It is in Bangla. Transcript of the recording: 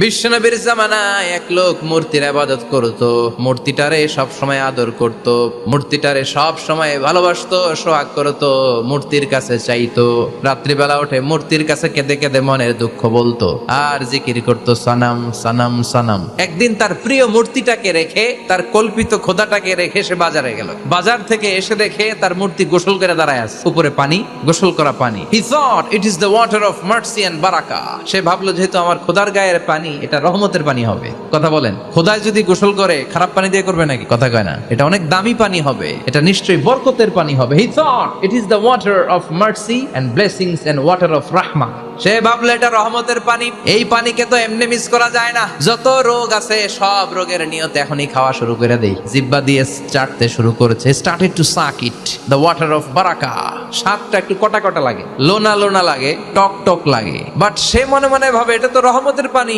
বিশ্বনবীর জামানায় এক লোক মূর্তির ইবাদত করত, মূর্তিটারে সব সময় আদর করত, মূর্তিটারে সব সময় ভালোবাসতো, সোহাগ করত, মূর্তির কাছে চাইতো। রাত্রিবেলা উঠে মূর্তির কাছে কেঁদে কেঁদে মনের দুঃখ বলতো আর জিকির করতো সানাম সানাম সানাম। একদিন তার প্রিয় মূর্তিটাকে রেখে, তার কল্পিত খোদাটাকে রেখে সে বাজারে গেল। বাজার থেকে এসে দেখে তার মূর্তি গোসল করে দাঁড়ায় আছে, উপরে পানি, গোসল করা পানি। He thought it is the water of mercy and বারাকা। সে ভাবলো যেহেতু আমার খোদার গায়ের পানি, এটা রহমতের পানি হবে। কথা বলেন, খোদায় যদি গোসল করে খারাপ পানি দিয়ে করবে নাকি? কথা কয় না। এটা অনেক দামি পানি হবে, এটা নিশ্চয়ই বরকতের পানি হবে। He thought it is the water of mercy and blessings and water of rahmah। সে ভাবলো এটা রহমতের পানি, এই পানিকে তো এমনি মিস করা যায় না। যত রোগ আছে সব রোগের নিয়তে এখনই খাওয়া শুরু করে দেই। জিহ্বা দিয়ে চাটতে শুরু করেছে, started to suck it, the water of বারাকা। স্বাদটা একটু কটা কটা লাগে, লোনা লোনা লাগে, টক টক লাগে, বাট সে মনে মনে ভাবে এটা তো রহমতের পানি,